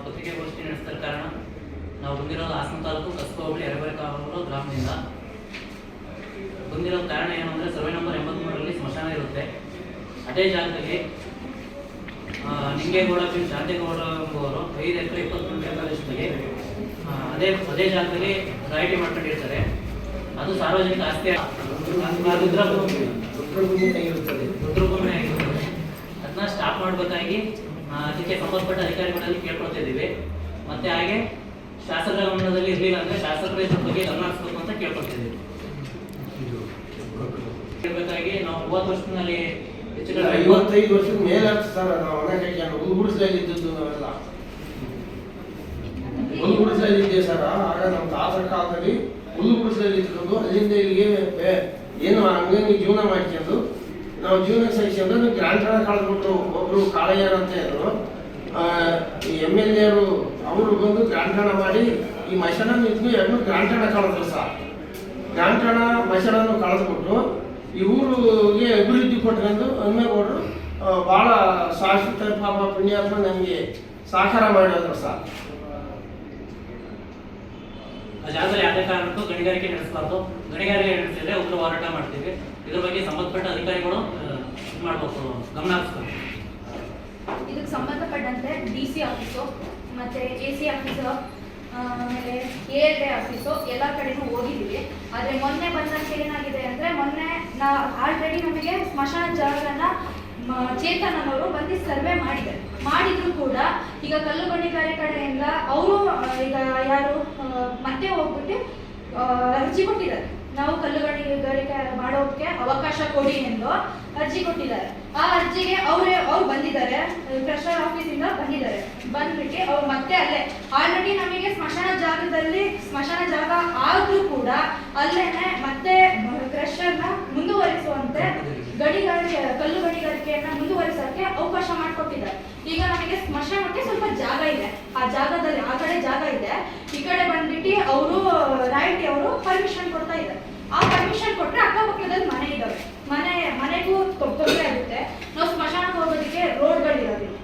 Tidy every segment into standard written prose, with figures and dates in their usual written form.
ಪತ್ರಿಕೆಗೋಷ್ಠಿ ನಡೆಸಿದ ಕಾರಣ ನಾವು ಬಂದಿರೋದು ಹಾಸನ ತಾಲೂಕು ಕಸ್ಬಾ ಹೋಬಳಿ ಯರಬೇಕೂರು ಗ್ರಾಮದಿಂದ. ಬಂದಿರೋ ಕಾರಣ ಏನು ಅಂದರೆ ಸರ್ವೆ ನಂಬರ್ 83ರಲ್ಲಿ ಸ್ಮಶಾನ ಇರುತ್ತೆ. ಅದೇ ಜಾಗದಲ್ಲಿ ನಿಂಗೇಗೌಡ ಶಾಂತೇಗೌಡ ಎಂಬುವರು 5 ಎಕರೆ 20 ಗುಂಟೆ ಪ್ರದೇಶದಲ್ಲಿ ಅದೇ ಜಾಗದಲ್ಲಿ ರಾಯಿಟಿ ಮಾಡ್ಕೊಂಡಿರ್ತಾರೆ. ಅದು ಸಾರ್ವಜನಿಕ ಆಸ್ತಿ ರುದ್ರಭೂಮಿ ಆಗಿರುತ್ತದೆ. ಅದನ್ನ ಸ್ಟಾಪ್ ಮಾಡಬೇಕಾಗಿ ಅದಕ್ಕೆ ಸಂಬಂಧಪಟ್ಟ ಅಧಿಕಾರಿಗಳಲ್ಲಿ ಕೇಳ್ಕೊಳ್ತಾ ಇದ್ದೀವಿ. ಮತ್ತೆ ಹಾಗೆ ಶಾಸಕರ ಗಮನದಲ್ಲಿ ಇರಲಿಲ್ಲ ಅಂದರೆ ಶಾಸಕರ ಇದ್ರ ಬಗ್ಗೆ ಗಮನ ಹರಿಸಬೇಕು ಅಂತ ಕೇಳ್ಕೊಳ್ತಿದ್ದೀವಿ. ಕೇಳಬೇಕಾಗಿ ನಾವು 30 ವರ್ಷದಲ್ಲಿ 55 ವರ್ಷದ ಮೇಲೆ ಸರ್ ನಾವು ಹುಲ್ಗುಡಿಸಲಿದ್ದು ನಾವೆಲ್ಲ ಹುಲ್ಗುಡಿಸಲಿದ್ದೆ ಸರ್. ಆಗ ನಮ್ಮ ತಾತರ ಕಾಲದಲ್ಲಿ ಹುಲ್ಗುಡಿಸಲಿ ಇಟ್ಕೊಂಡು ಅಲ್ಲಿಂದ ಇಲ್ಲಿಗೆ ಏನು ಹಂಗಾಗಿ ಜೀವನ ಮಾಡ್ಕೊಂಡು ನಾವು ಜೀವನ ಸಹಿಸ್ಕೊಂಡು ಗ್ರಾಂಟಣ ಕಳೆದ್ಬಿಟ್ರು. ಒಬ್ರು ಕಾಳಯ್ಯರ್ ಅಂತ ಇದ್ರು MLA ಅವರು ಬಂದು ಗ್ರಾಂಟಣ ಮಾಡಿ ಈ ಮಶಾನ ನಿಂತು 2 ಗ್ರಾಂಟಣ ಕಳೆದ್ರು ಸರ್. ಗ್ರಾಂಟಣ ಮಶಾನನ್ನು ಕಳೆದ್ಬಿಟ್ಟು ಈ ಊರಿಗೆ ಅಭಿವೃದ್ಧಿ ಕೊಟ್ಕೊಂಡು ಅಮ್ಮೇಗೌಡರು ಭಾಳ ಶಾಶ್ವತ ಪಾಪ ಪುಣ್ಯಾತ್ಮ ನಮಗೆ ಸಹಕಾರ ಮಾಡಿದ್ರು ಸರ್. ಆ ಜಾಗದಲ್ಲಿ ಯಾವುದೇ ಕಾರಣಕ್ಕೂ ಗಣಿಗಾರಿಕೆ ನಡೆಸಬಾರ್ದು. ಗಣಿಗಾರಿಕೆ ನಡೆಸಿದ್ರೆ ಉಗ್ರ ಹೋರಾಟ ಮಾಡ್ತೀವಿ. ಇದ್ರ ಬಗ್ಗೆ ಸಂಬಂಧಪಟ್ಟ ಅಧಿಕಾರಿಗಳು ಮಾಡಬೇಕು, ಗಮನ ಹರಿಸ್ಬೇಕು. ಇದಕ್ಕೆ ಸಂಬಂಧಪಟ್ಟಂತೆ DC ಆಫೀಸು ಮತ್ತೆ AC ಆಫೀಸು ಆಮೇಲೆ ALA ಆಫೀಸು ಎಲ್ಲ ಕಡೆನೂ ಹೋಗಿದ್ದೀವಿ. ಆದರೆ ಮೊನ್ನೆ ಬಂದಂತೆ ಏನಾಗಿದೆ ಅಂದರೆ ಮೊನ್ನೆ ಆಲ್ರೆಡಿ ನಮಗೆ ಸ್ಮಶಾನ ಜಾಗನ ಚೇತನ್ ಅನ್ನೋರು ಬಂದು ಸರ್ವೆ ಮಾಡಿದ್ರು ಕೂಡ ಈಗ ಕಲ್ಲು ಗಣಿಗಾರಿಕೆ ಕಡೆಯಿಂದ ಅವರು ಈಗ ಯಾರು ಮತ್ತೆ ಹೋಗ್ಬಿಟ್ಟು ಅರ್ಜಿ ಕೊಟ್ಟಿದ್ದಾರೆ. ನಾವು ಕಲ್ಲು ಗಣಿಗಾರಿಕೆ ಮಾಡೋಕ್ಕೆ ಅವಕಾಶ ಕೊಡಿ ಎಂದು ಅರ್ಜಿ ಕೊಟ್ಟಿದ್ದಾರೆ. ಆ ಅರ್ಜಿಗೆ ಅವ್ರು ಬಂದಿದ್ದಾರೆ, ಕ್ರಷರ್ ಆಫೀಸಿಂದ ಬಂದ್ಬಿಟ್ಟು ಅವ್ರು ಮತ್ತೆ ಅಲ್ಲೇ ಆಲ್ರೆಡಿ ನಮಗೆ ಸ್ಮಶಾನ ಜಾಗ ಆದ್ರೂ ಕೂಡ ಅಲ್ಲೇನೆ ಮತ್ತೆ ಕ್ರಷರ್ನ ಮುಂದುವರಿಸುವಂತೆ ಕಲ್ಲು ಗಣಿಗಾರಿಕೆಯನ್ನ ಮುಂದುವರಿಸೋಕೆ ಅವಕಾಶ ಮಾಡಿಕೊಟ್ಟಿದ್ದಾರೆ. ಈಗ ನಮಗೆ ಸ್ಮಶಾನಕ್ಕೆ ಸ್ವಲ್ಪ ಜಾಗ ಇದೆ, ಆ ಜಾಗದಲ್ಲಿ ಆ ಕಡೆ ಜಾಗ ಇದೆ, ಈ ಕಡೆ ಬಂದ್ಬಿಟ್ಟು ಅವರು ರಾಯಿಟಿ ಅವರು ಪರ್ಮಿಷನ್ ಕೊಡ್ತಾ ಇದ್ದಾರೆ. ಆ ಪರ್ಮಿಷನ್ ಕೊಟ್ಟರೆ ಅಕ್ಕಪಕ್ಕದಲ್ಲಿ ಮನೆ ಇದ್ದಾವೆ, ಮನೆಗೂ ತೊಂದರೆ ಆಗುತ್ತೆ. ನಾವು ಸ್ಮಶಾನಕ್ಕೆ ಹೋಗೋದಕ್ಕೆ ರೋಡ್ಗಳಿರೋದಿಲ್ಲ.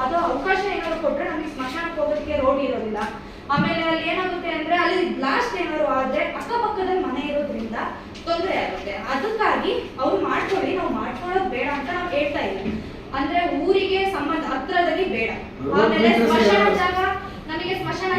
ಅದು ಅವಕಾಶ ಏನಾದ್ರು ಕೊಟ್ಟರೆ ನಮಗೆ ಸ್ಮಶಾನಕ್ಕೆ ಹೋಗೋದಕ್ಕೆ ರೋಡ್ ಇರೋದಿಲ್ಲ. ಆಮೇಲೆ ಅಲ್ಲಿ ಏನಾಗುತ್ತೆ ಅಂದ್ರೆ ಅಲ್ಲಿ ಬ್ಲಾಸ್ಟ್ ಏನಾದ್ರು ಆದ್ರೆ ಅಕ್ಕಪಕ್ಕದಲ್ಲಿ ಮನೆ ಇರೋದ್ರಿಂದ ತೊಂದರೆ ಆಗುತ್ತೆ. ಅದಕ್ಕಾಗಿ ಅವ್ರು ಮಾಡ್ಕೊಳ್ಳಿ, ನಾವು ಮಾಡ್ಕೊಳ್ಳೋದು ಬೇಡ ಅಂತ ನಾವು ಹೇಳ್ತಾ ಇದ್ದೀವಿ. ಅಂದ್ರೆ ಊರಿಗೆ ಸಂಬಂಧ ಹತ್ರದಲ್ಲಿ ಬೇಡ. ಆಮೇಲೆ ಸ್ಮಶಾನ ಜಾಗ ನಮಗೆ ಸ್ಮಶಾನ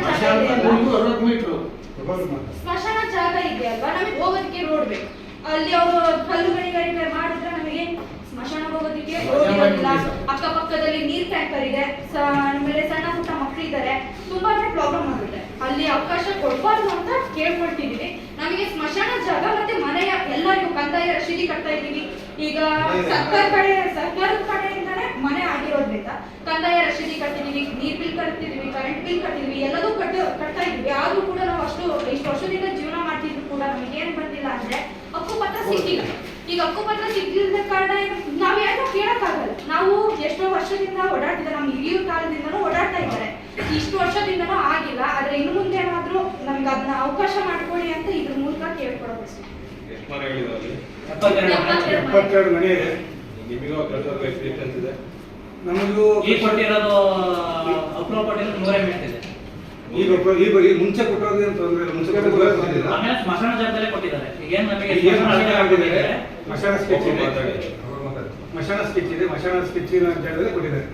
ಜಾಗ ಇದೆ ಅಲ್ವಾ, ನಮಗೆ ಹೋಗೋದಕ್ಕೆ ರೋಡ್ ಬೇಕು. ಅಲ್ಲಿ ಅವರು ಕಲ್ಲು ಗಣಿಗಾರಿಕೆ ಮಾಡಿದ್ರೆ ನಮಗೆ ಸ್ಮಶಾನ ಹೋಗೋದಕ್ಕೆ ರೋಡ್ ಇರೋದಿಲ್ಲ. ಅಕ್ಕಪಕ್ಕದಲ್ಲಿ ನೀರ್ ಟ್ಯಾಂಕರ್ ಇದೆ, ಆಮೇಲೆ ಸಣ್ಣ ಪುಟ್ಟ ಮಕ್ಕಳು ಇದ್ದಾರೆ, ತುಂಬಾ ಪ್ರಾಬ್ಲಮ್ ಆಗುತ್ತೆ. ಅಲ್ಲಿ ಅವಕಾಶ ಕೊಡಬಾರ್ದು ಅಂತ ಕೇಳ್ಕೊಳ್ತಿದೀವಿ. ನಮಗೆ ಸ್ಮಶಾನ ಜಾಗ ಮತ್ತೆ ಮನೆಯ ಎಲ್ಲರಿಗೂ ಕಂದಾಯ ರಶೀದಿ ಕಟ್ತಾ ಇದ್ದೀವಿ. ಈಗ ಸರ್ಕಾರದ ಕಡೆಯಿಂದಾನೇ ಮನೆ ಆಗಿರೋದ್ರಿಂದ ಕಂದಾಯ ರಶೀದಿ ಕಟ್ತಿದೀವಿ, ನೀರ್ ಬಿಲ್ ಕಟ್ತಿದೀವಿ, ಕರೆಂಟ್ ಬಿಲ್ ಕಟ್ತಿದೀವಿ, ಎಲ್ಲದೂ ಕಟ್ತಾ ಇದೀವಿ. ಆದ್ರೂ ಕೂಡ ನಾವು ಇಷ್ಟು ವರ್ಷದಿಂದ ಜೀವನ ಮಾಡ್ತಿದ್ರು ಕೂಡ ನಮಗೆ ಏನ್ ಬಂದಿಲ್ಲ ಅಂದ್ರೆ ಹಕ್ಕುಪತ್ರ ಸಿಕ್ಕಿಲ್ಲ. ಈಗ ಹಕ್ಕುಪತ್ರ ಸಿಕ್ಕಿದ ಕಾರಣ ನಾವ್ ಯಾರು ಕೇಳಕ್ಕಾಗಲ್ಲ. ನಾವು ಎಷ್ಟೋ ವರ್ಷದಿಂದ ಓಡಾಡ್ತಿದ್ದಾರೆ, ನಮ್ಮ ಹಿರಿಯರ ಕಾಲದಿಂದನೂ ಓಡಾಡ್ತಾ ಇದ್ದಾರೆ, ಇಷ್ಟು ವರ್ಷದಿಂದನೂ ಆಗಿಲ್ಲ. ಆದ್ರೆ ಇನ್ನು ಮುಂದೆ ಏನಾದ್ರೂ ನಮ್ಗೆ ಅದನ್ನ ಅವಕಾಶ ಮಾಡ್ಕೊಳ್ಳಿ ಅಂತ ಇದ್ರ ಮೂಲಕ ಕೇಳ್ಕೊಡೋದು. 72 ಮನೆ ಇದೆ. ನಿಮಗೂ ಎಕ್ಸ್ಪೀರಿಯನ್ಸ್ ಇದೆ. ನಮಗೂ ಈ ಕೊಟ್ಟಿರೋದು ಅಪ್ರೂವ್ ಕೊಟ್ಟಿರೋದು 100 ಮೀಟರ್ ಇದೆ. ಈಗ ಮುಂಚೆ ಕೊಟ್ಟಿರೋದು ಏನು ತೊಂದರೆ ಇಲ್ಲ. ಮುಂಚೆ ಆಮೇಲೆ ಸ್ಮಶಾನ ಜಾಗದಲ್ಲೇ ಕೊಟ್ಟಿದ್ದಾರೆ. ಈಗ ಏನು ನಮಗೆ ಮಶಾನ ಸ್ಕೆಚ್ ಇದೆ, ಮಶಾನ ಸ್ಕೆಚ್ ಜಾಗದಲ್ಲಿ ಕೊಟ್ಟಿದ್ದಾರೆ.